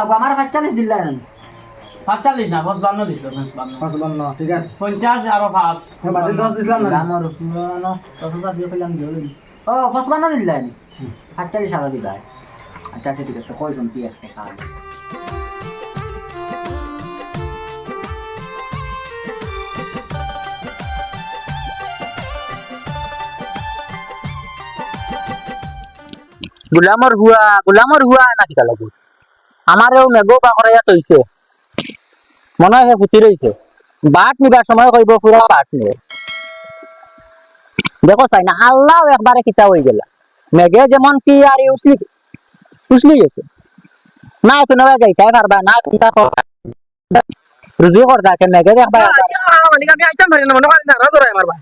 আমার 45 দিলাই না 45 না 55 দিছিল 55 ঠিক আছে 50 আর 5 বাকি 10 দিলাম না আমার পুরানো 10,000 দিয়ে কইলাম দিও ও 55 দিলাই 48 আরো দিলাই আচ্ছা ঠিক আছে কই শুনছি একটা কাজ গুলামর হুয়া না কিটা লাগু আমারও মেঘো বা করাইয়া তৈছে মনে হয় ফুটি রইছে বাট নিবার সময় কইব পুরা বাট নিয়ে দেখো চাই না আল্লাহ একবারে কিতা হয়ে গেল মেঘে যেমন কি আর উসলি গেছে না কোনো গাইতাই পারবা না চিন্তা কর রুজু কর যাকে মেঘে একবার মানে আমি আইতাম পারি না মনে হয় না রাজরাই মারবা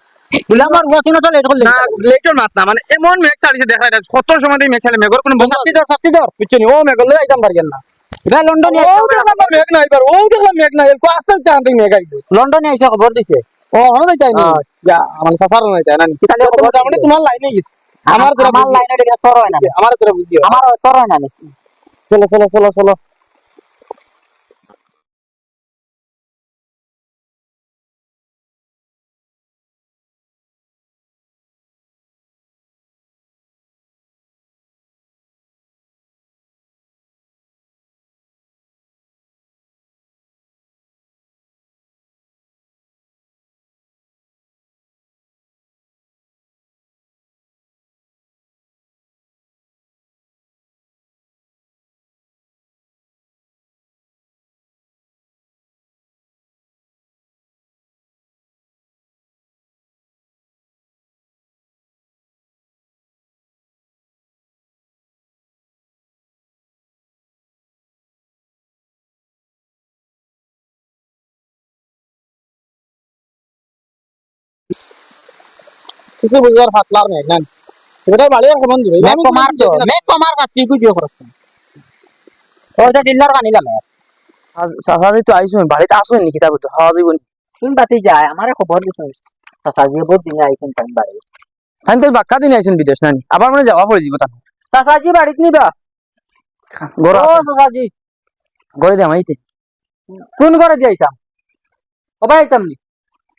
গুলামর হুয়া কিনো তো লেট করলে না লেটর মাছ না মানে এমন মেঘ ছাড়িছে দেখা যায় কত সময় দিয়ে মেঘ ছাড়ে মেঘর কোনো সাথী দর বুঝছো নি ও মেঘ লই আইতাম পারি না এটা লন্ডনে ও দেখলাম মেঘ নাই পার ও দেখলাম মেঘ নাই কো আসতে চান্দি মেঘ আইছে লন্ডনে এসে খবর দিছে ও হনো যাই না যা আমার সাসার নাই তাই না তাহলে খবর মানে তোমার লাইনে গেছে আমার লাইনে দেখে তোর হয় না আমার তোরা বুঝিও আমার তোর হয় না চলো চলো চলো চলো কিছু বুঝার ফাতলার মেঘ না এটা বাড়ি আর কেমন দূরে मैं कमार दो मैं कमार का चीकू जो करस और এটা ডিলার का নিলাম সাসাদি তো আইছো বাড়িতে আসো নি কিতাব তো হাওয়া দিব তুমি বাতি যায় আমারে খবর দিছ সাসাজি বহুত দিন আইছেন টাইম বাড়ি তাই তো বাক্কা দিন আইছেন বিদেশ নানি আবার মানে যাওয়া পড়ে দিব তা সাসাজি বাড়িতে নিবা গড় ও সাসাজি গড়ে দে মাইতে কোন করে যাইতাম কবে আইতাম নি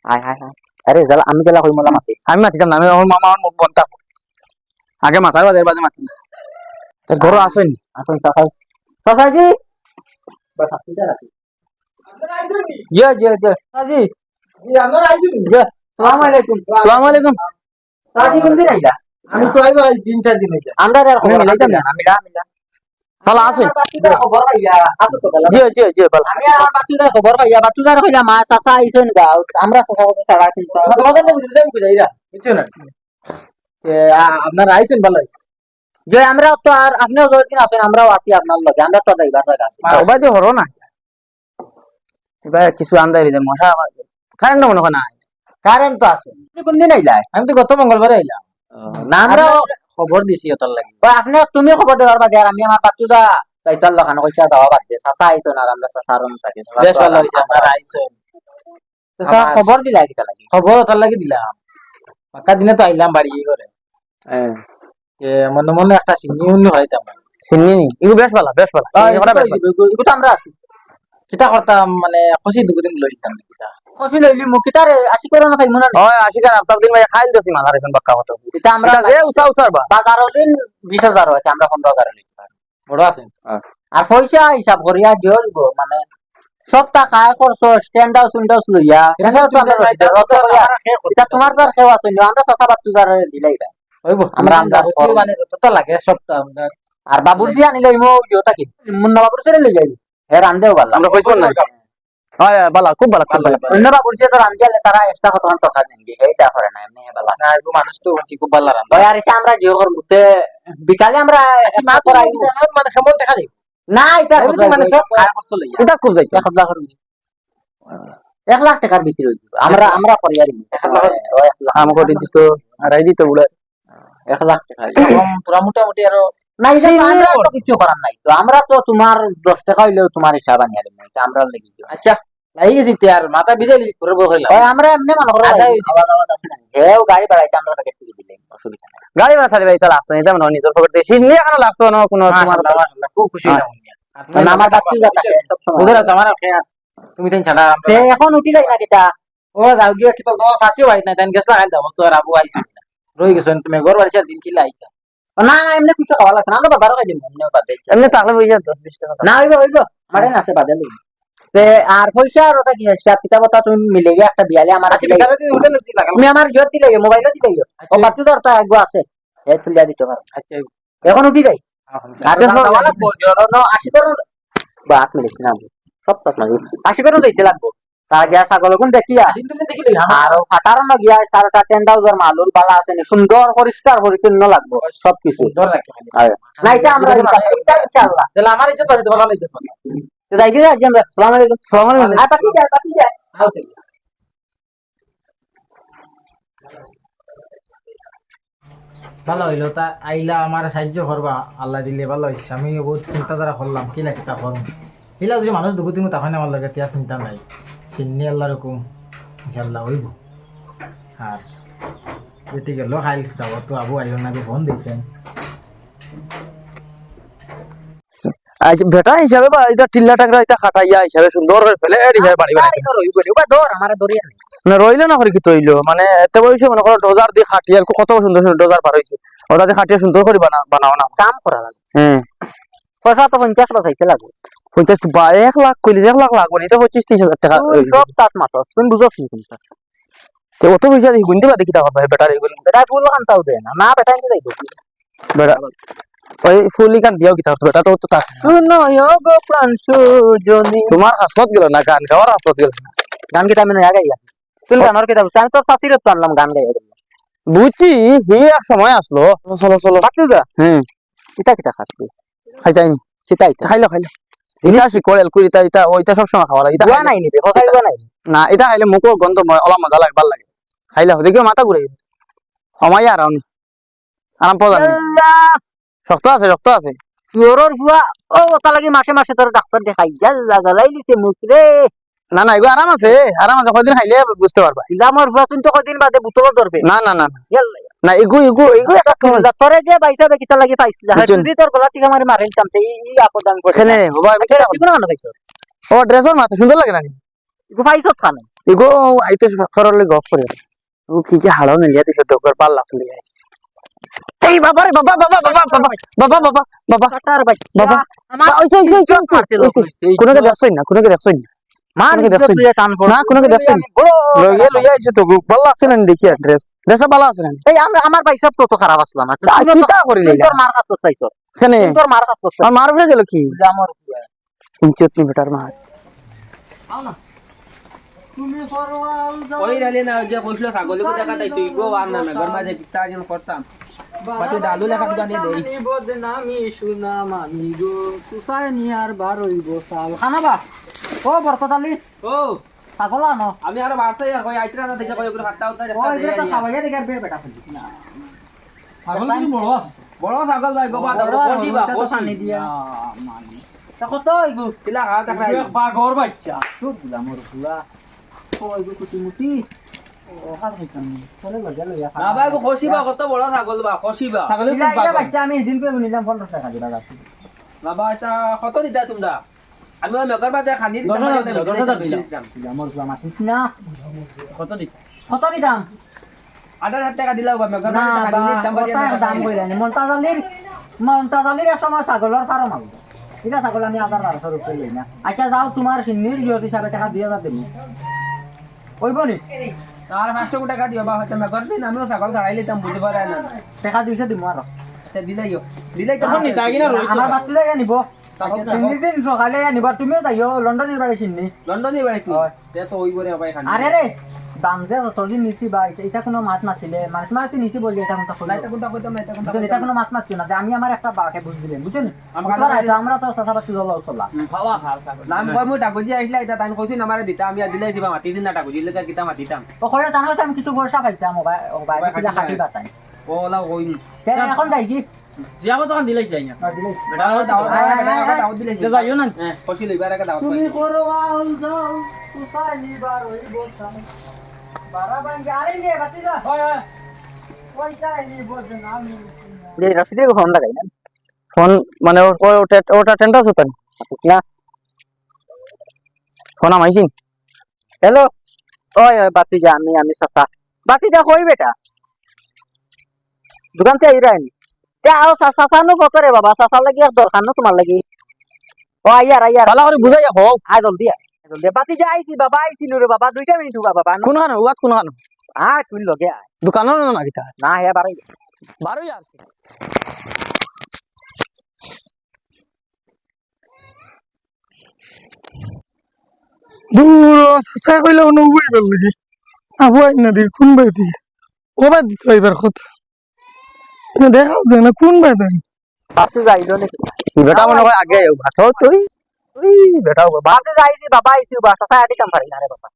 হায় হায় হায় আরে জালা আমি জালা কই মলা মাতি আমি মাতিতাম না আমি আমার মামা আমার মুখ বন্ধ আগে মাথায় বাজে বাজে মাতি তার গড় আসো নি আসুন সাসাজি সাসাজি বাস আপনি রাখি জি জি জি সাসাজি জি আমরা আইছি জি আসসালামু আলাইকুম আসসালামু আলাইকুম সাসাজি কোন দিন আইলা আমি তো আইবার 3-4 দিন হইছে আমরা আর খবর মিলাইতাম না মিলা ভালো আসো খবর পাইয়া আসো তো জি জি জি ভালো আমি আর বাতুদা খবর পাইয়া বাতুদার কইলা মা চাচা আইছেন গাও আমরা চাচা কথা ছাড়া কিন্তু তোমাদের না বুঝলে আমি কইরা বুঝছো না আপনারা আইছেন ভালো হইছে যে আমরা তো আর আপনিও যতদিন আছেন আমরাও আছি আপনার লগে আমরা তো যাইবার জায়গা আছে ওবাই তো হরো না এবার কিছু আন্দাই রে মশা কারেন্ট মনে হয় না কারেন্ট তো আছে কোন দিন আইলা আমি তো গত মঙ্গলবার আইলাম না আমরা খবর দিছি ওটার লাগি আপনি তুমি খবর দেওয়ার বাদে আর আমি আমার বাতুদা তাইতার লাগানো কইছা দাও বাদ দে চাচা আইছেন আর আমরা চাচার থাকি বেশ ভালো হইছে আপনারা আইছেন চাচা খবর দিলা কিটা লাগি খবর ওটার লাগি দিলাম পাকা দিনে তো আইলাম বাড়ি করে হ্যাঁ মনে মনে একটা সিন্নি উন্নি হইতাম চিনি নি ইগু বেশ ভালো বেশ ভালো এগুলো তো আমরা আছি সেটা করতাম মানে খুশি দুদিন লইতাম কফি লইলি মুকিতারে আসি করে না খাই মনে ওই আশি কান আপনার দিন ভাই খাইল দছি মালা রেছেন বাক্কা হতো এটা আমরা যে উসা উসার বা 12 দিন 20,000 হইছে আমরা 15,000 লইতে পারি বড় আছে আর পয়সা হিসাব করিয়া দিও দিব মানে সব টাকা খরচ স্ট্যান্ড হাউস উইন্ডোজ লইয়া এটা তোমার তো কেউ আছে না আমরা 7,000 দিলাই হইব আমরা আমদার মানে যতটা লাগে সবটা আমরা আর বাবুরজি আনিলে মো জোতা কি মুন্না বাবুর ছেড়ে লই যাইবি হে রান্দেও ভালো আমরা কইছো না হয় ভালো খুব ভালো খুব ভালো অন্য বাবুরজি তো রান্দিয়ালে তারা এক্সট্রা কত টাকা দেন কি এইটা করে না এমনি ভালো না এরকম মানুষ তো খুব ভালো রান্না ওই আর এটা আমরা জিও করতে বিকালে আমরা মা করাই মানে কেমন দেখা যায় না এটা মানে সব খায় করছ লইয়া এটা খুব যাইতো 1 লাখ 1 লাখ টাকার বিক্রি হইছে আমরা করিয়ারি 1 লাখ আমাকে দিত আড়াই দিত বলে 1 লাখ টাকা তোরা মোটামুটি আরো না এটা তো আমরা তো কিছু করার নাই তো আমরা তো তোমার 10 টাকা হইলেও তোমার হিসাব আনিয়া দেব এটা আমরা লাগি আচ্ছা নাই গেছি আর মাথা বিজাইলি করে বইলাম ওই আমরা এমনি মনে করো খাওয়া দাওয়া আছে না হেও গাড়ি ভাড়াইতে আমরা টাকা দিয়ে দিলাম অসুবিধা নাই গাড়ি ভাড়া ছাড়ি ভাই তা লাগতো না এটা মানে নিজের পকেট দিয়ে সিন্নি এখানে লাগতো না কোনো তোমার খুব খুশি হলাম না আমার বাচ্চা থাকে সব সময় বুঝলা তো আমার খেয়ে আছে তুমি তেন ছাড়া তে এখন উঠি যাই না কিটা ও যাও গিয়ে কি তো সাসি বাড়ি নাই তেন গেছলা খাই দাও তো আর আবু আইছে রই গেছেন তুমি ঘর বাড়ি দিন কি লাইতা না না এমনি কিছু খাওয়া লাগবে না আমরা বাজারও খাই দিম এমনি বাদে এমনি তাহলে বুঝা 10-20 টাকা না হইব মারে না আছে বাদে লই তে আর পয়সা আর ওটা কি হিসাব কিতাব তো তুমি মিলে গিয়ে একটা বিয়ালে আমার আচ্ছা বিকালে দিন হোটেলে দি লাগাল তুমি আমার জোর দিলে মোবাইলে দিলে ও বাচ্চা দরটা একগো আছে এ তুলিয়া দিতে পারো আচ্ছা এখন উঠি যাই আচ্ছা খাওয়া লাগবো জরন 80 করুন বাত মিলিস না সব তো না 80 করুন দিতে লাগবো তার গিয়া ছাগল কোন দেখিয়া কিন্তু দেখি লই আর ফাটারও না গিয়া তারটা 10000 মালুল বালা আছে নি সুন্দর পরিষ্কার পরিচ্ছন্ন লাগবো সবকিছু ধর রাখি না এটা আমরা এটা ইনশাআল্লাহ তাহলে আমার ইজ্জত আছে তো ভালো ইজ্জত আছে তো যাই গিয়ে আজ আমরা আসসালামু আলাইকুম আসসালামু আলাইকুম। আর বাকি যায় ভালো হইলো তা আইলা আমার সাহায্য করবা আল্লাহ দিলে ভালো হয়েছে আমি বহুত চিন্তাধারা করলাম কি লাগে তা করুন এলা যদি মানুষ দুঃখ দিন তখন আমার লাগে তিয়া চিন্তা নাই চিন্নি আল্লাহ রকম খেলা হইব আর এটি গেল খাইল দাওয়া তো আবু আইল নাকি ফোন দিয়েছেন আচ্ছা বেটা হিসাবে বা এটা টিল্লা টাকরা এটা খাটাইয়া হিসাবে সুন্দর করে ফেলে এর হিসাবে বাড়ি বাড়ি দর আমার দরিয়া না রইলো না করে কি তৈলো মানে এত বয়সে মনে করো ডোজার দিয়ে খাটিয়ার কত সুন্দর সুন্দর ডোজার পার হইছে ওটা দিয়ে খাটিয়া সুন্দর করে বানাও না কাম করা লাগে হ্যাঁ পয়সা তো 50 লাখ হইছে লাগবে 50 বা 1 লাখ কইলে 1 লাখ লাগবে না এটা 25-30 টাকা সব তাত মাত্র তুমি বুঝো কি তুমি তো অত পয়সা দিয়ে গুনতে পারে কিটা হবে বেটার এগুলো বেটা ফুল কান্তাও দে না না বেটা নিতে যাইবো বেটা ওই ফুলি গান দিও কিটা বেটা তো তা শুনো গো প্রাণ সুজনী তোমার হাসত গেল না গান গাওয়ার হাসত গেল গান কি আমি নয়া গাইয়া তুমি গানোর কি দাও আমি তো শাসিরে তো আনলাম গান গাইয়া বুঝছি হে এক সময় আসলো চলো চলো বাকি যা হ্যাঁ কিটা কিটা খাসবি খাইতাইনি কিটাই খাইলো খাইলো এটা শিকড়েল কুড়ি এটা ওইটা সবসময় খাওয়া লাগে এটা বুয়া নাই নিবে ফসাই বুয়া নাই না এটা খাইলে মুখও গন্ধ অলা মজা লাগে ভাল লাগে খাইলে দেখি মাথা ঘুরে সময় আর আরাম পাওয়া যাবে শক্ত আছে তোরর বুয়া ও ওটা লাগি মাসে মাসে তোর ডাক্তার দেখাই জাল্লা জ্বালাই দিতে মুখ রে না না এগুলো আরাম আছে কয়দিন খাইলে বুঝতে পারবা ইলামর বুয়া তুমি তো কদিন বাদে বুতল ধরবে না না না না এগু একটা তোরে যে বাইসাবে কিটা লাগি পাইছিলা বুঝছেন। যদি তোর গলা টিকা মারি মারিতাম তে ই আপদ আমি করছি এখানে বাবা কোন গান পাইছো ও ড্রেসর মাথা সুন্দর লাগে না ইগু পাইছো খানে এগো আইতে সরলে গপ করে ও কি কি হাড়াও নিয়ে দিছে দোকার পাল্লা চলে আইছে এই বাবা রে বাবা কাটার বাচ্চা বাবা আমার ওইছে কোনকে দেখছই না মান কোনকে দেখছই প্রিয় টান পড় না কোনকে দেখছই লইয়া আইছে তো ভালো আছে না দেখি ড্রেস ভালো আছে না এই আমার ভাই সব তো খারাপ আসলো না চিন্তা করি তোর মার কাছ করতে চাইছো এখানে তোর মার কাছ করতে আর মার উঠে গেল কি আমার ইঞ্চতনি বেটার মার তুমি ফরওয়াল যাও ওই রালে না যে কইছিল ছাগল কো দেখা তাই তুই গো আর না ঘর মাঝে কিতা যেন করতাম বাকি ডালু লেখা গানি দেই বদনামি শুনা মানি গো তুসাই নিয়ার বার হইব সাল খানাবা ও বরকতালি ও ছাগল আনো আমি আর বারতাই আর কই আইতরা না দেখে কই করে হাতটা উঠা ও এটা তো খাওয়াইয়া দেখার বেটা ফেলি না ছাগল কিন্তু বড় আছে বড় ছাগল ভাই বাবা দাও কষিবা পানি দিয়া মানি তা কত হইব কিলা হাত দেখা পাগর বাচ্চা চুপ দিলাম মোর পুরা ও হইব কুটিমুটি ও হাত হইতাম চলে লাগা লইয়া না ভাই কষিবা কত বড় ছাগল বা কষিবা ছাগলের ইলা খুব পাগল বাচ্চা আমি এদিন করে নিলাম 15 টাকা দিলা যাচ্ছে না ভাই তা কত দিতা তোমরা আমি ওই মেকর বাজার খানি দিতাম 10,000 দিলাম। দিলাম মোর পুরা মাতিস না কত দিত কত দিতাম 8,000 টাকা দিলাও বা মেকর না বাজার খানি দিতাম বা দাম কইলানি মন্তাজালির এক সময় ছাগলের ফার্ম আলো এটা ছাগল আমি 1,200 রুপিয়া লই না আচ্ছা যাও তোমার নির্জত হিসাবে টাকা 2000 দেব ওইব নি আর 500 টাকা দিও বা হয়তো মেকর দিন আমিও ছাগল ছাড়াই লিতাম বুঝতে পারে না টাকা 200 দিব আর আচ্ছা দিলাই তো তখন নিতা কিনা রইতো আমার বাতিলে নিব চিন্নি দিন সকালে আনিব তুমিও যাইও লন্ডনের বাড়ি চিন্নি লন্ডনে বাড়ি তুই হয়। তে তো ওই বরে ভাই খানি আরে রে দাম যে যতদিন নিছি বা এটা কোনো মাছ নাছিলে মাছ মাছ নিছি বলি এটা কোনটা না এটা কোনটা কইতাম না এটা কোনটা এটা কোনো মাছ মাছ না যে আমি আমার একটা বাটে বুঝ দিলেন বুঝছেন আমরা তো সাসাবা চলা চলা খাওয়া খাল ছাগল নাম কই মই টাকুজি আইছলা এটা তাই কইছি আমারে দিতা আমি আর দিলাই দিবা মাটি দিন না টাকুজি লেকা কিতা মাটিতাম ও কইরা জানো আমি কিছু পয়সা পাইতাম ও ভাই কিলা খাটি বাতাই ও লা ওই এখন যাই কি জিয়াবো তখন দিলাই যাই না দিলে বেটা দাও দিলাই যে যাইও না হ্যাঁ কষি লইবার আগে দাও তুমি করওয়াল যাও তুসালি বার হইব সাম বারাবাঙ্গে আরে রে বাতিলা কইটা নিব আমি যে রসিদে ফোন লাগাই না ফোন মানে ওটা টেন্টাস হতো না ফোন আমাইছি হ্যালো ওই ওই বাতিজা আমি চাচা বাতিজা কই বেটা দোকান থেকে আই রাইনি তে আও চাচা নো কত রে বাবা চাচা লাগি এক দরকার না তোমার লাগি ও আইয়ার ভালো করে বুঝাই হোক আয় জলদি বাতিজা আইছি বাবা আইছিল রে বাবা 2 মিনিট বাবা কোন খানো উগাত কোন খানো আয় তুই লগে আয় দোকানো না কিতা না হে বাড়াই বারোই আছে দূর চাচা কইলে কোনো উবাইবার লাগে আবুয়াই না দেখি কোন বাই দিয়ে ওবার দিতে হইবার কথা দেখাও যায় না কোন বাই দেন বাতিজা আইলো নাকি বেটা মনে হয় আগে ভাত তুই তুই বেটা বাতিজা আইছি বাবা আইছি বা চাচা আটি কাম পারি না রে বাবা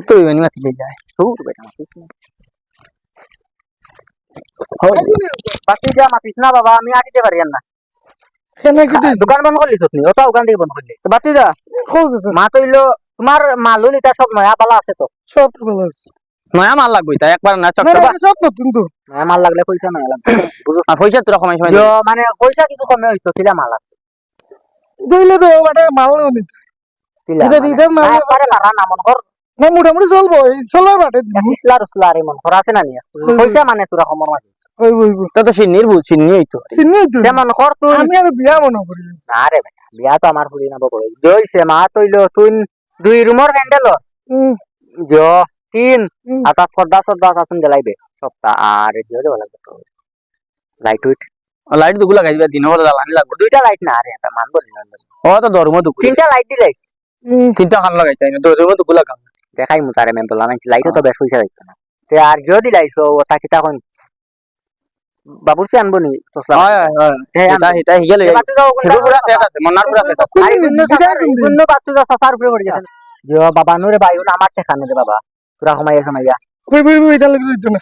তুই এনে মাতি লই যায় দূর বেটা বাতিজা মাতিস না বাবা আমি আটিতে পারি না কেন কি দিস দোকান বন্ধ করলিস তুমি ওটা ওখান থেকে বন্ধ করলি তো বাতিজা খোঁজ আছে মা কইলো তোমার মালুল এটা সব নয়া পালা আছে তো সব ভালো আছে নয়া মাল লাগবে তাই একবার না না চকচকা না, সব নতুন তো নয়া মাল লাগলে পয়সা নয়া লাগবে বুঝছ আর পয়সা তোরা কমাই সময় মানে পয়সা কিছু কমে হইতো কিলা মাল আছে দিলে তো ওটা মাল নি কিলা এটা দিতে মাল একবারে পারা না মন কর না মোটামুটি চলবো এই চলার বাটে দিব ইসলা রসলা আরে মন কর আছে না নি পয়সা মানে তোরা কমর মাঝে ওই ওই তো তো সিন্নির বুঝ সিন্নি হইতো চিনি তো যেমন কর তুই আমি আর বিয়া মনে করি না রে বেটা বিয়া তো আমার ফুলি না বড় জইছে মা তইলো তুই 2 রুমের হ্যান্ডেল হুম, জ 3 হুম। আটা সদা আসুন জ্বালাইবে সপ্তাহ আর দিও দেব লাগবে তো লাইট উইট লাইট দুগু লাগাই দিবা দিন হলে জ্বালানি লাগবে 2টা লাইট না আরে এটা মান বলি না ও তো দরম দুগু 3টা লাইট দিলাইস হুম। তিনটা খান লাগাই চাই না দরম দুগু লাগাম দেখাই মু তারে মেম্বর লাগাই লাইটও তো বেশ পয়সা দিত না তে আর যদি দিলাইছো ওটা কিটা কোন বাবুর সে আনবো নি তোসলা হয় হয় এটা এটা হিগেল বাচ্চা দাও হিরো পুরা সেট আছে মন্নার পুরা সেট আছে আরে গুন্নো বাচ্চা দাও সাফার উপরে পড়ে গেছে যে বাবা নুরে ভাই ওনা আমার ঠেকানো দে বাবা পুরা সময়া ওই ওই ওই এটা লাগবে তো না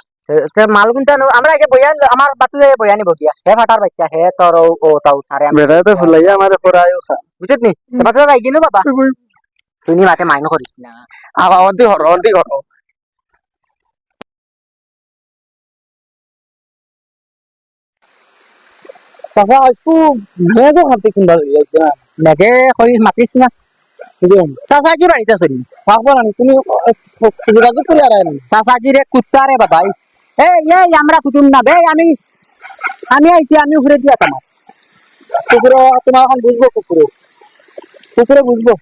তে মাল গুনটা আমরা আগে বইয়া আমার বাচ্চা যায় বইয়া নিব গিয়া হে ফাটার বাচ্চা হে তোর ও তাও সারে আমি বেটা তো ফুলাইয়া আমারে পড়ায়ও খা বুঝত নি বাচ্চা যাই কিনু বাবা ওই ওই তুই নি মাতে মাইনো করিস না আবার অর্ধেক হর বাবা একটু মেঘও হাতে কিনবা হইছে না মেঘে কইস মাতিস না সাসাজি বাড়িতে আছেন পাবো না তুমি যোগাযোগ করে আর সাসাজি রে কুত্তা রে বাবা এই আমরা কুতুম না বে আমি আইছি আমি ঘুরে দিয়া তোমার কুকুরে তোমার এখন বুঝবো কুকুরে বুঝবো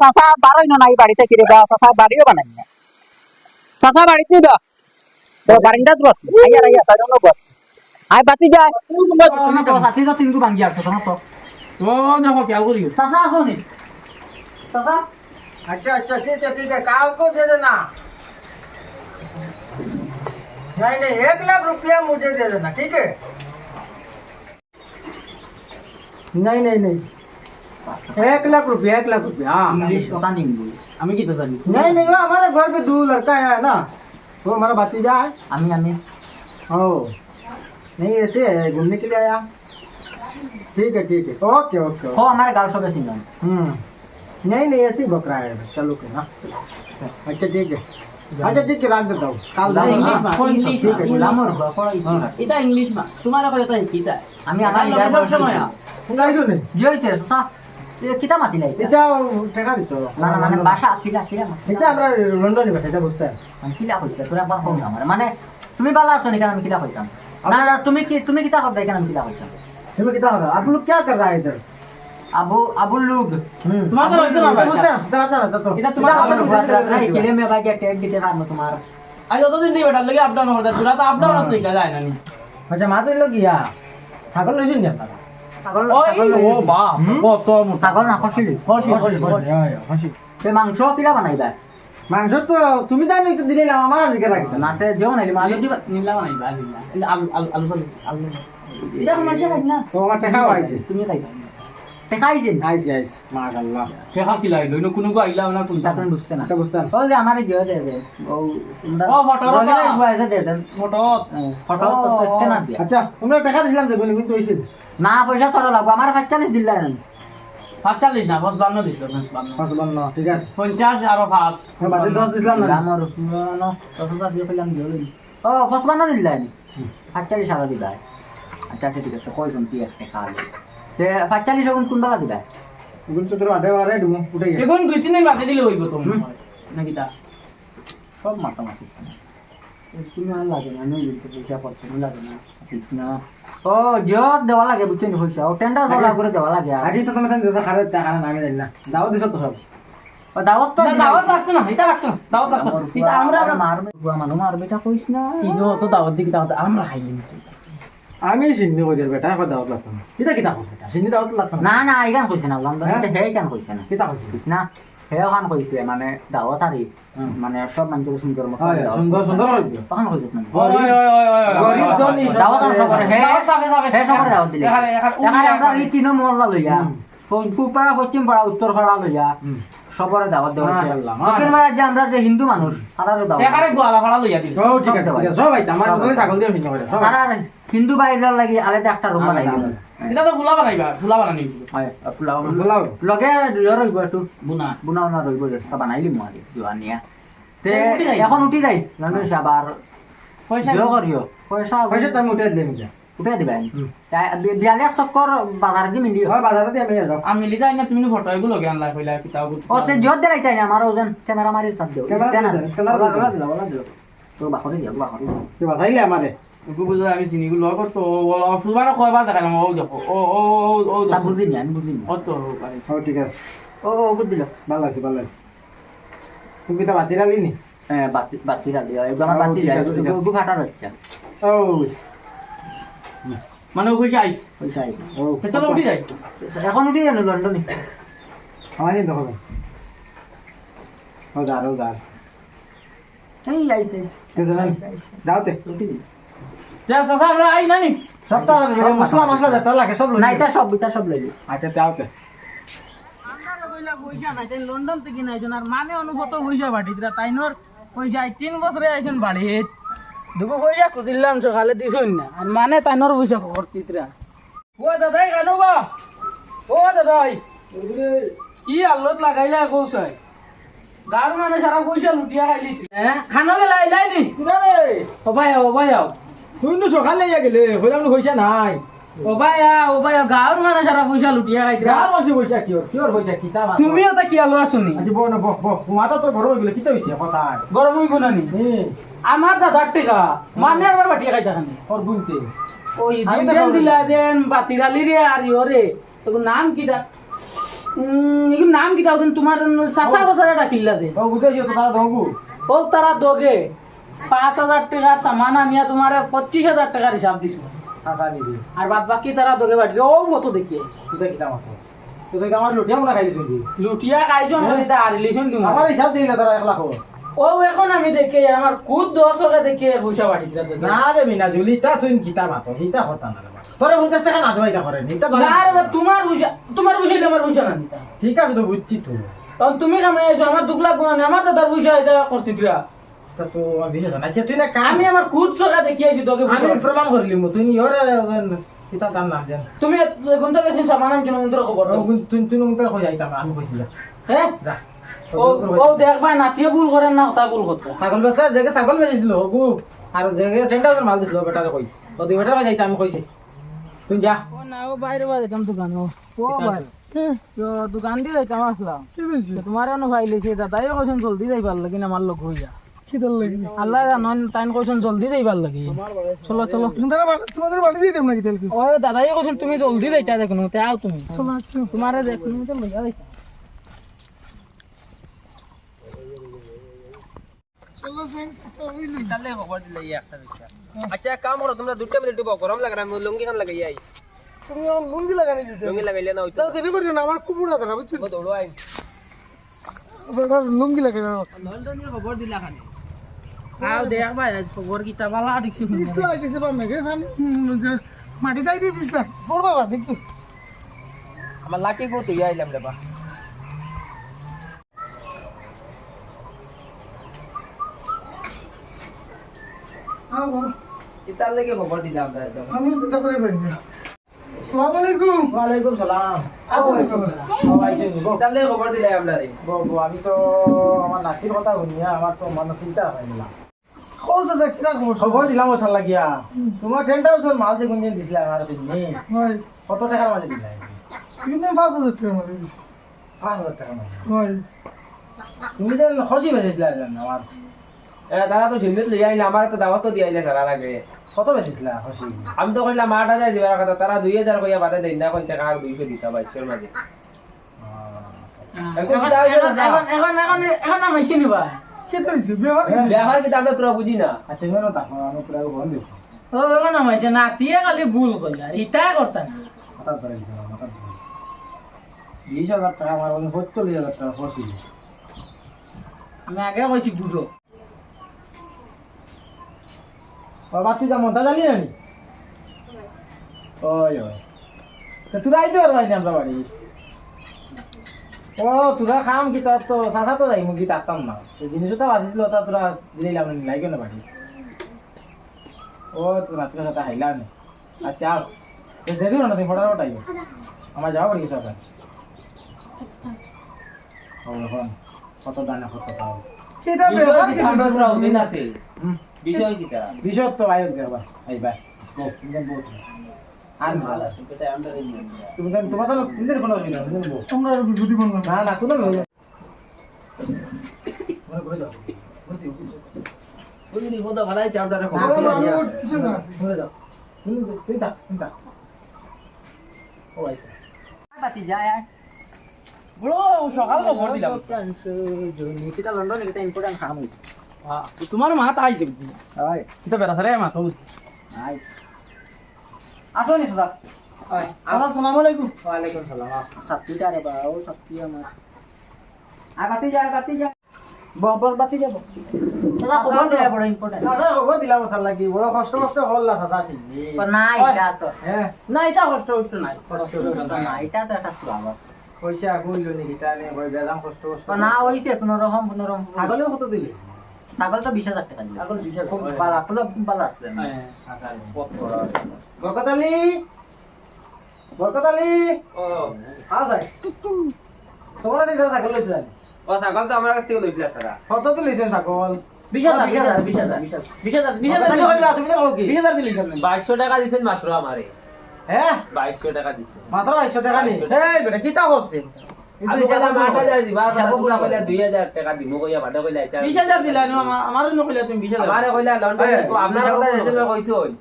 সাসা বারোই না নাই বাড়িতে কিরে বা সাসা বাড়িও বানাই না সাসা বাড়িতে বা তো বারিন্দা তো আইয়া তাই জন্য বস আই বাতি যায় সাথী তো তিনগু ভাঙ্গি আসছো তোমার তো ও দেখো খেয়াল করি সাসা আসো নি সাসা अच्छा अच्छा ठीक है काल को दे देना नहीं 1 लाख रुपया मुझे दे देना ठीक है नहीं 1 लाख रुपया हाँ इंग्लिश पता नहीं इंग्लिश আমি কি তো জানি नहीं वो हमारे घर पे 2 लड़का है ना वो हमारा भतीजा है আমি ओ नहीं ऐसे है घूमने के लिए आया ठीक है ओके ও আমার গাল সবে চিনলাম नहीं ऐसे ही बकरा है चलो के ना अच्छा ठीक है राख देता हूँ काल এটা ইংলিশ মা তোমার কথা শিকিতা আমি আমার আমার সব সময় सुनाइছো नहीं জয়ছে সাসা কিতা মাতি নাই এটা টাকা দিত না না মানে ভাষা কিলা এটা আমরা লন্ডনে বসে এটা বুঝতে আমি কিলা কইতা তোরা বার কোন না মানে তুমি বালা আছো নি কেন আমি কিলা কইতাম না না তুমি কিতা করবে কেন আমি কিলা কইতাম तुम्हें कितना हो रहा आप लोग क्या कर रहा है इधर আবুল লোক তোমার তো হইতো না ভাই এটা তোমার কিলে মে ভাই ট্যাগ দিতে পারবো তোমার আজ যতদিন দিই বেটার লাগে আপ ডাউন হতে তোরা তো আপ ডাউন হতে যায় না নি আচ্ছা মাত্র লোক ইয়া ছাগল লইছেন নি আপনারা ও বাপ কত ছাগল না খসিলি হাসি সে মাংস কিলা বানাইবা মাংস তো তুমি জানো একটু দিলে না আমার দিকে রাখতে না তে দিও না মাছ দিবা নিলা বানাই বা আলু আলু আলু এটা মানুষ খাই না তো আমার টাকা আইছে তুমি খাইবা দেখাইছেন আইছে মাশাআল্লাহ টেকা কি লাগলো ইনো কোনো আইলা না কোন তা তুমি বুঝতে না এটা বুঝতেন ও যে আমারে দিও দে ও ও ফটো রোজে দে দেন ফটো ফটো তো স্ক্যানার দিয়া আচ্ছা তোমরা টাকা দিছিলাম দেখুন কিন্তু হইছে না পয়সা তোর লাগবে আমার 45 দিলা না 45 না 55 দিছিল 55 ঠিক আছে 50 আর 5 বাদে 10 দিছিলাম না আমার পুরানো 10000 দিয়ে কইলাম দিও ও 55 দিলা না 45 সারা দিবা আচ্ছা ঠিক আছে কয়জন কি একটা খালি তে 45 সেকেন্ড কোন বেলা দিবা গুণ তো তোর আডে বারে ডুমু উঠে গেছে এখন 2-3 মাঝে দিলে হইব তো নাকি তা সব মাতামাতি তুমি আর লাগে না নই তো পয়সা পড়ছে না লাগে না ঠিক না ও জোর দেওয়া লাগে বুঝছেন পয়সা ও টেন্ডার চলা করে দেওয়া লাগে আজি তো তুমি তান দেশা খারে টাকা না আমি জানি না দাও দিছ তো সব ও দাওয়াত তো দাওয়াত লাগতো না এটা লাগতো না দাওয়াত লাগতো না এটা আমরা মারবে বুয়া মানুষ মারবে তা কইস না ইনো তো দাওয়াত দিকে দাওয়াত আমরা খাইলি আমি সিন্নি কই দের বেটা এখন দাওয়াত লাগতো না কিটা কিটা কথা সিন্নি দাওয়াত লাগতো না না না আইগান কইছে না লন্ডন তে হে কেন কইছে না কিটা কইছিস কইছ না হে ওখান কইছে মানে দাওয়াত আরি মানে সব মানুষের সুন্দর মতো হয় সুন্দর সুন্দর হইব তখন কইছ না গরিব জনি দাওয়াত আর সবার হে সাবে হে সবার দাওয়াত দিলে এখানে আমরা রীতিনো মহল্লা লইয়া পূর্বপাড়া পশ্চিম পাড়া উত্তর পাড়া লইয়া সবরে দাওয়াত দেওয়া হইছে দক্ষিণ পাড়া যে আমরা যে হিন্দু মানুষ তারারও দাওয়াত এখানে গোয়ালা ফাড়া লইয়া দিল ও ঠিক আছে ঠিক আছে সব আইতা আমার বদলে ছাগল দিয়ে সিন্নি কইরা সব তারা হিন্দু বাইরের লাগি আলাদা একটা রুম বানাই দিল এটা তো ফুলা বানাইবা ফুলা বানানি হয় ফুলাও বলাও লগে রইব একটু বুনা বুনাও না রইব চেষ্টা বানাইলি মই জোয়ানিয়া তে উঠি যাই। এখন উঠি যাই লন্ডন সাহেব আর পয়সা দিও করিও পয়সা পয়সা তুমি উঠে দিলে মিজা উঠে দিবেন তাই 42 চক্কর বাজার দি মিলি হয় বাজারে দিয়ে আমি যাও আমি লিদা না তুমি ফটো এগুলো লগে আনলা কইলা কিতাব ও তে জোর দেলাই তাই না আমার ওজন ক্যামেরা মারি তাপ দিও ক্যামেরা স্ক্যানার দিও, স্ক্যানার দিও। ওলা দিও তো বাকরি দিও বাকরি তুই বাসাইলে আমারে একটু বুঝে আমি চিনি গুলো করতো অসুবিধা কয়বার দেখালাম ও দেখো ও তা দেখো বুঝিনি আমি বুঝিনি অত পারে ও ঠিক আছে ও গুড দিল ভালো আছে ভালো আছে তুমি কিটা বাতি রালি নি হ্যাঁ বাতি বাতি ডাল দিও একদম আমার ও, বাতি ঠিক যায় আছে, ঠিক আছে। গু ফাটার হচ্ছে ও মানে ও পয়সা আইস পয়সা আইব ও চলো উঠি যাই এখন উঠি জানো লন্ডনে আমার দেখো ও দার এই আইছে কেন যাওতে উঠি দিল যা সাসা আমরা আই নানি সপ্তাহ মশলা মশলা যেতে লাগে সব না এটা সব লইলি আচ্ছা যাওতে লন্ডন থেকে নাইজন আর মানে অনুভূত হইসা বাটিতরা তাইনর কইসা 3 বছরে আইছেন বাড়িত দুগো কইসা কুদিলাম সকালে দিছুন না আর মানে তাইনর হইসা করতিতরা ও দাদাই কানুবা ও দাদাই কি আল্লত লাগাইলা কৌসাই গার মানে সারা পয়সা লুটিয়া খাইলি হ্যাঁ খানো গেলা আইলাই নি ও ভাই আও তুই নো সকালে গেলে হইলাম হইছা নাই ও ভাই গার মানে সারা পয়সা লুটিয়া খাইতরা আর মাঝে হইছা কিওর হইছা কিতা বাত তুমিও তা কি আলো আসুনি আজি বন বহ মাথা তোর বড় হইগলে কিতা হইছে ফসার গরম হইব না নি আমার দাদার টেকা মানে আর বাটিয়া খাইতা খানি ওর গুনতে ওই আমি তো দিন খাবো দিলা দেন বাতিরালি রে আর ইরে তোর নাম কিটা এগুলো নাম কিটা ওদিন তোমার সাসা বছর ডাকিলা দে ও বুঝাইছো তো তারা দঙ্গু ও তারা দোগে 5,000 টাকার সামান আনিয়া তোমার 25,000 টাকার হিসাব দিছো আসা নি আর বাদ বাকি তারা দোগে বাটি ও কত দেখি তুই কিতা মাতো তুই তো আমার লুটিয়া মনে খাইলি তুই লুটিয়া খাইছো না এটা আর রিলেশন দিমা আমার হিসাব দিলে তারা 1 লাখ ও এখন আমি দেখে আমার খুদ 10 টাকা দেখে পয়সা বাটি দিলা দোগে না রে মিনা জুলিতা তুই কিতা মাতো হিতা হতা না রে তোরে 50 টাকা না দইতা করে নিতা না রে তোমার পয়সা আমার পয়সা না নিতা ঠিক আছে তো বুঝছি তো তখন তুমি কামাই আছো আমার 2 লাখ গুণ আমার দাদার পয়সা এটা করছিস তা তো বিশেষ না তুই না কাম আমি আমার খুদ চোখা দেখিয়েছি তোকে আমি প্রমাণ করলি তুই ইয়রে কিতা তার নাম জান তুমি গুনতে বেশি সামান আনছো গুনতে খবর দাও। তুই তুই নংতে কই যাইতাম আমি কইছিলাম হ্যাঁ যা ও দেখ ভাই নাতিয়ে ভুল করেন না তা ভুল করতে ছাগল বেচা জায়গা ছাগল বেচিছিল গু আর জায়গা 10,000 মাল দিছিল বেটারে কইছি ও দুই বেটার যাইতা আমি কইছি তুই যা ও না ও বাইরে বাইরে কাম দোকান ও ভাই তো দোকান দিয়ে যাইতাম আসলাম কি হইছে তোমার এনো ফাইল হইছে দাদাই কইছেন জলদি যাইবার লাগি না আমার লোক হই যা কি দল লাগি আল্লাহ জানেন তাইন কইছেন জলদি যাইবার লাগি চলো চলো তোমাদের বাড়ি দিয়ে দেব নাকি তেলকে ও দাদাই কইছেন তুমি জলদি যাইতা দেখুন তে আও তুমি চলো আচ্ছা তোমারে দেখুন তো লইয়া যাইতা চলো স্যার ওইলি তাহলে খবর দিলে একটা বিষয় আচ্ছা কাম করো তোমরা দুটো মিনিট দিব গরম লাগে না আমি লুঙ্গি খান লাগাই আই তুমি আমার লুঙ্গি লাগানি দিতে লুঙ্গি লাগাইলে না হইতো তাও দেরি করিও না আমার খুব বুড়া দেখা বুঝছো দৌড়ো আই বেটা লুঙ্গি লাগাই লন্ডনে খবর দিলা খান আও দেখ ভাই খবর কিতা বালা দেখছি পিছলা গেছে বা মেঘে খানি যে মাটি দাই দিয়ে পিছলা পড়বা বা দেখতো আমার লাঠি গো তুই আইলাম রে বা ইতার লাগে খবর দিলাম আমরা একদম আমি চিন্তা করে পাই আসসালামু আলাইকুম ওয়ালাইকুম সালাম আইছে নি ইতার লাগে খবর দিলাই আমরা রে গো আমি তো আমার নাতির কথা শুনিয়া আমার তো মন চিন্তা হইলা কও চাচা কিতা খবর খবর দিলাম ওঠার লাগিয়া তোমার 10,000 মাল যে গুঞ্জন দিছিলা আমার শুনি হয় কত টাকার মাঝে দিলাই কিন্তু 5,000 টাকা মারি 5,000 টাকা মারি হয় তুমি যে খসি বেচেছিলা জান আমার তারা তো সিন্ধুত লই আইলে আমার তো দাওয়াত তো দিয়ে আইলে সারা লাগে কত বেচেছিলা খসি আমি তো কইলাম 8,000 দিবার কথা তারা 2,000 কইয়া বাদে দেন না কোন টাকা আর 200 দিতা ভাই এর মাঝে এখন নামাইছি নি ভাই কেটে হইছে ব্যবহার ব্যবহার কি আমরা তোরা বুঝি না আচ্ছা এমন দেখো আমি পুরা বন্ধ দিছি ও এখন নামাইছে না দিয়ে খালি ভুল করলা ইটা করতাম মাথা ধরে দিছি মাথা ধরে 20,000 টাকা আমার বলে 40,000 টাকা খসি আমি আগে কইছি বুঝো বাবা তুই যা মনটা জানি না ওই ওই তো তুই আইতে পারবি না আমরা বাড়ি ও তোরা খাম কি তার তো সাথা তো যাই মুগি তারতাম না এই জিনিসটা বাজিছিল তা তোরা দিলাম না লাগে না বাড়ি ও তো রাত্রে সাথে হাইলা না আচ্ছা দেরি না তুমি ফটাফট আইও আমার যাওয়া পড়ে গেছে ওখানে এখন কত দানা কত চাও কেটা ব্যবহার আমরা তোরা দিন আছে হুম বিষয় কি তারা বিষয় তো আয়োগ দেবা আই বাই ও তুমি বহুত আর ভালো তুমি তো তোমার তো তিনদের কোনো অসুবিধা নেই তুমি আমরা বুদ্ধি বললাম না না কোনো মনে করে যাও বুঝলি বোধা ভালাই চাপটা রাখো আমি উঠছি না মনে যাও তুমি তা ও আইছে বাতি যায় বড় সকাল খবর দিলাম নিকিতা লন্ডন এটা ইম্পর্টেন্ট কাম হইছে তোমার মাথা আইছে হয় এটা বেড়া সারে মাথা আই আসো নি সুদা হয় আসসালামু আলাইকুম ওয়ালাইকুম সালাম সাত্তিটা রে বাবা ও সাত্তি আমার আই বাতি যায় বল বাতি যাব দাদা খবর দিলে বড় ইম্পর্টেন্ট আচ্ছা খবর দিলাম কথা লাগি বড় কষ্ট হল না দাদা সিনি না এটা তো হ্যাঁ না এটা কষ্ট না না এটা তো একটা সুলাভ পয়সা কইলো নি গিটা নে ভাই বেজাম কষ্ট না হইছে কোনরকম ছাগলেও কত দিলি ছাগল তো 20,000 টাকা দিল ছাগল 20,000 খুব বালা বালা আছে আচ্ছা বরকতালি বরকতালি ও হ্যাঁ যাই তোমরা দিদা ছাগল লইছেন ও ছাগল তো আমার কাছ থেকে লইছিলা তারা কত তো লইছেন ছাগল 20,000 বরকতালি কইলা তুমি না কি 20,000 দিলি সামনে 2200 টাকা দিছেন মাত্র আমারে হ্যাঁ 2200 টাকা দিছেন মাত্র 200 টাকা নি এই বেটা কিটা করছে আমি কইলাম 8,000 দিবা আর তোমরা কইলা 2,000 টাকা দিমু কইয়া বাদা কইলা 20,000 দিলা আমারও নকইলা তুমি 20,000 আমারে কইলা লন্ডন আপনার কথা যেসব কইছই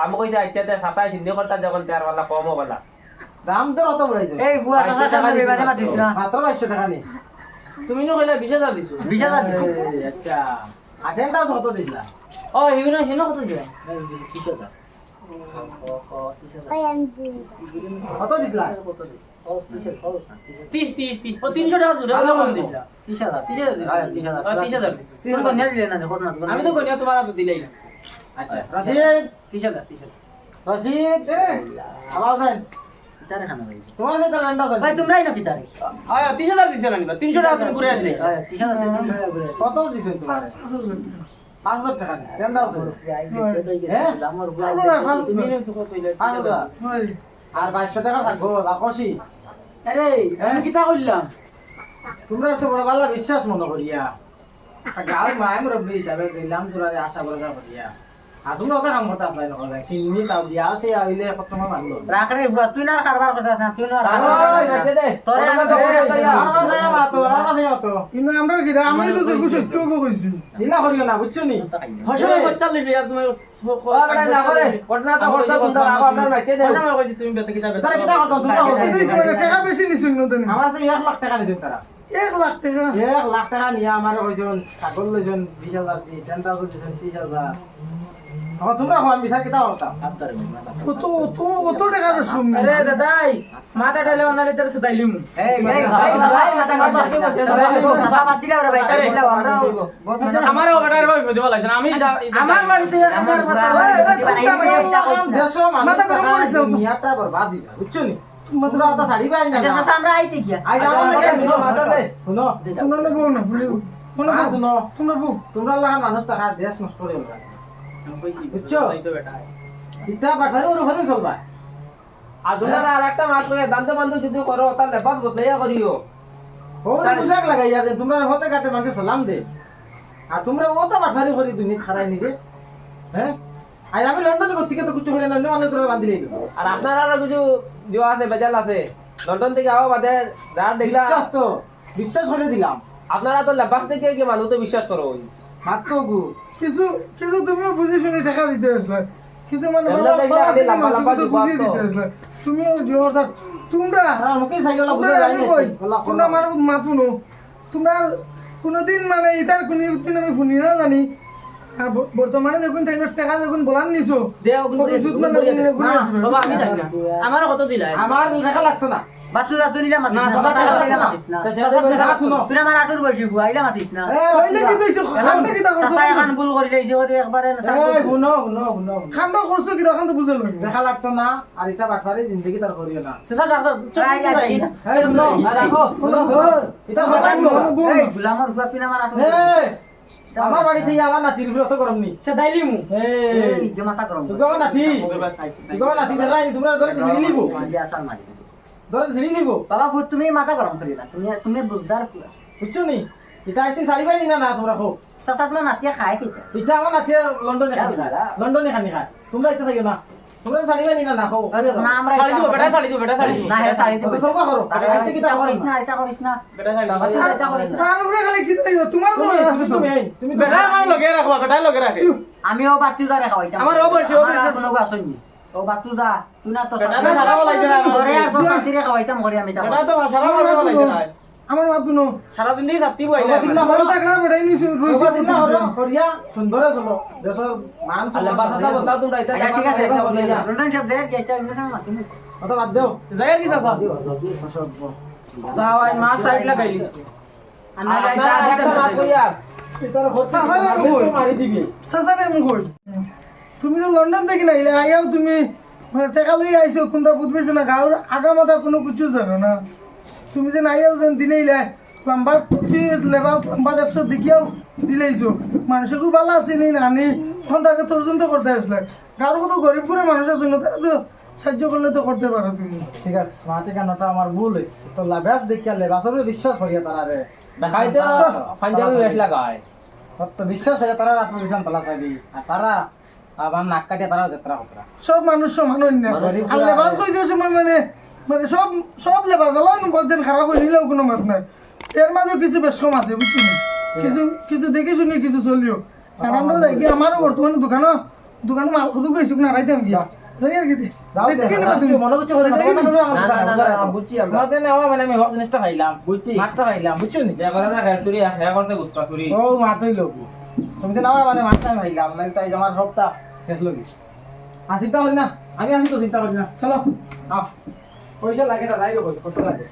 আমি কইছি আচ্ছা তে সাফাই সিন্ধে করতা যখন তার वाला কম হবালা দাম তো কত বড়াইছে এই বুয়া দাদা সামনে বেবারে মাতিস না মাত্র 200 টাকা নি তুমি নকইলা 20,000 দিছো 20,000 দিছো আচ্ছা আটেনটা কত দিলা ও হিনো হিনো কত দিলা 20,000 কত দিলা 30 ও 300 টাকা জুড়ে ভালো কম বন্ধু। দিলা 30,000 30,000 তুই তো নিয়ে দিলে না কত না আমি তো কইনা তোমার তো দিলাই না আচ্ছা রশিদ 30,000 রশিদ আওয়াজ আইন কিতারে খানা ভাই তোমার সাথে রেন্ডা আছে ভাই তোমরাই না কিতারে আয়া 30,000 দিছে না 300 টাকা তুমি ঘুরে দিলে 30,000 কত দিছো তোমার 5,000 টাকা নি রেন্ডা আছে আমার তুমি তো কত দিলা 5,000 আর 200 টাকা থাকবো আর কষি আরে আমি কিটা কইলাম তোমরা তো বড় ভালো বিশ্বাস মনে করিয়া গাঁও মায় মুরব্বী হিসাবে দিলাম তোরা আশা করে করিয়া আর তোমরা ওটা কাম করতে আপনার নকরে চিনি তাও দিয়া আছে আইলে কত সময় মানলো রাখ রে বুয়া তুই না কারবার কথা না তুই না তোরে আমার কাছে মাতো আমার কাছে মাতো কিন্তু আমরা কি আমি তো দেখো সত্য কইছি দিলা করিও না বুঝছো নি ফসল 45 তুমি ওরা না করে ঘটনা তো ঘটনা তোমরা আপনার মাইতে দেন ফসল কইছি তুমি বেতে কিটা তারা কিটা করতাম তোমরা টাকা বেশি নিছুন না দেন আমার কাছে 1 লাখ টাকা নিছেন তারা 1 লাখ টাকা 1 লাখ টাকা নিয়ে আমার কইছেন ছাগল লইছেন 20,000 দি 10,000 দিছেন 30,000 এখন তোমরা আমি বিচার কিটা করতাম কত কত টাকা রসুন আরে দাদাই মাথা ডালে ওনালে তোর সুদাইলিম এই ভাই ভাই মাথা কথা বাদ দিলা রে ভাই তাই দিলা আমরা আমারও কাটার ভাই বুঝতে পারছ না আমি আমার বাড়িতে আমার দেশো মাথা গরম করিস না। মিয়াটা বরবাদ দিলা বুঝছো নি তোমরা ওটা শাড়ি পাই না আচ্ছা আমরা আইতে গিয়া আই যাও না মাথা দে শুনো শুনলে বউ না শুনে শুনো শুনে বউ তোমরা লাগা মানুষ টাকা দেশ নষ্ট করে ওরা বুঝছো ইতা বাঠারে ওর ভালো চলবা আর তোমরা আর একটা মাস করে দান্ত বন্ধ যদি করো তাহলে লেবাস বদলাইয়া করিও ও পোশাক লাগাইয়া যে তোমরা হতে কাটে মানুষ সালাম দে আর তোমরা ওটা বাঠারে করি দুনিয়া খারাই নিকে হ্যাঁ আর আমি লন্ডনে করতে তো কিছু করে না অন্য তোরা বাঁধিলে আর আপনারা কিছু যে আছে বেজাল আছে লন্ডন থেকে আওয়া বাদে যা দেখলা বিশ্বাস তো বিশ্বাস করে দিলাম আপনারা তো লেবাস থেকে কি মানুষ তো বিশ্বাস করো মাত্র গু কিছু কিছু তুমিও বুঝে শুনে টাকা দিতে আসলে কিছু মানে এমনি দেখলে আপনি লম্বা লম্বা বুঝিয়ে যুবক তো। দিতে আসলে তুমিও জোরদার তোমরা আমাকে সাইকেল বুঝে তোমরা যায়নি আমি কই, তোমরা আমার মাতুনো তোমরা কোনোদিন মানে ইতার কোনদিন আমি শুনি না জানি আর বর্তমানে যখন তাই টাকা যখন বলার নিছো দেও ভবিষ্যৎ মানে গুণে আসবে। বাবা আমি জানি না আমার কত দিলা আমার টাকা লাগতো না বাচ্চু যা তুই নিলা মাতিস না, না সবার টাকা টাকা দিলা না। মাতিস না টাকা শুনো তুই আমার আটুর বসি আইলা মাতিস না কইলে কি দিছো খান্ডা কি তা করছো চাচা এখন ভুল করে দিয়েছে ওরে একবারে শুনো শুনো শুনো খান্ডা করছো কি তখন তো বুঝে লই টাকা লাগতো না আর এটা বাটপারে জিন্দগি তার করিও না স্যার ডাক্তার এই শুনো রাখো শুনো এটা কথা এই গুলামর গুয়া পিনা আমার আটুর আমার বাড়ি থেকে আমার নাতির বিরত গরম নি সে দাইলি মু এই যে মাথা গরম তুই গো নাতি তুই গো নাতি দেখাই তোমরা ধরে ছিড়ি লিবো মাঝে আসার মাঝে ধরে ছিড়ি লিবো বাবা ফুট তুমি মাথা গরম করিলা তুমি তুমি বুঝদার পুরা বুঝছো নি এটা আইতে সারি পাই না না তোমরা খো চাচা তোমার নাতিয়ে খায় কি এটা আমার নাতি লন্ডনে খানি খায় লন্ডনে খানি খায় তোমরা এটা চাইও না তোমরা সারি পাই না না খো না আমরা শাড়ি দিব বেটা শাড়ি দিব বেটা শাড়ি দিব না হে শাড়ি দিব তো সবা করো আইতে কি তা করিস না এটা করিস না বেটা শাড়ি দিব এটা করিস না তার উপরে খালি কি দিছো তোমার তো তুমি তুমি বেটা আমার লগে রাখবা বেটা লগে রাখে আমিও বাচ্চু যা রেখা হইতাম আমার অবশ্যই, অবশ্যই। কোনো আসেনি ও বাচ্চু যা তুই না তো বেটা তো সারা লাগছে না ঘরে আর তো শান্তিরে খাওয়াইতাম ঘরে আমি বেটা তো সারা লাগছে না আমার মাতুনো সারা দিন দিয়ে সাপ্তি বইলা দিলা বড় টাকা বেটাই নিছো রইছে রইছে দিলা হলো করিয়া সুন্দরে চলো দেশর মান আল্লাহ বাসাটা বলতা তোমরা এটা আচ্ছা ঠিক আছে এটা বদলাইয়া। লন্ডন সব দেখ যেটা ইংলিশ মাতি অত বাদ দেও যায় কি সাসা যাওয়াই মা সাইড লাগাইলি আনা আপনারা একটা মাত কইয়া এটার হচ্ছে সাসারে মারি দিবি সাসারে মুখই তুমি তো লন্ডন থেকে না এলে আইয়াও তুমি মানে টাকা লই আইছো কোনটা বুঝবেছ না গাঁর আগা মাথা কোনো কিছু জানো না তুমি যে আইয়াও যেন দিলে ইলে লম্বা কি লেবাল লম্বা দেখছো দেখিয়াও দিলেইছো মানুষকে ভালো আছে নি না নি তখন তাকে তর্জন্ত করতে আসলে গাঁর কত গরিব করে মানুষ আছে না তারা তো সাহায্য করলে তো করতে পারো তুমি ঠিক আছে মাটি কানটা আমার ভুল হইছে তো লাবাস দেখিয়া লেবাসরে বিশ্বাস করিয়া তারারে দেখাইতো পাঞ্জাবি বেশ লাগায় তো বিশ্বাস হইয়া তারা রাত দিছান তলা চাইবি আর তারা আবার নাক কাটিয়া তারা যাত্রা হতরা সব মানুষ সমান অন্য আর লেবাস কই দিয়ে সময় মানে মানে সব সব লেবাস আলাদা বলছেন খারাপ হয়ে নিলেও কোনো মাত নাই এর মাঝেও কিছু বেশ কম আছে বুঝছি কিছু কিছু দেখে শুনি কিছু চলিও আর আমরা যাই কি আমারও বর্তমানে দোকানে মাল খুদু গেছি না রাইতাম গিয়া যাই আর কি যাও দেখতে কিনে তুমি মনে করছো করে দেখতে কিনে? বুঝছি আমরা আমাদের নেওয়া মানে আমি হক জিনিসটা খাইলাম বুঝছি মাছটা খাইলাম বুঝছো নি যে করে না হেয়ার চুরি হেয়ার করতে বুঝতা চুরি ও মাতই লোক তুমি তো নেওয়া মানে মাছটা আমি খাইলাম না তাই আমার সবটা শেষ লোক আর চিন্তা করি না আমি আছি তো চিন্তা করি না চলো পয়সা লাগে না যাই কত লাগে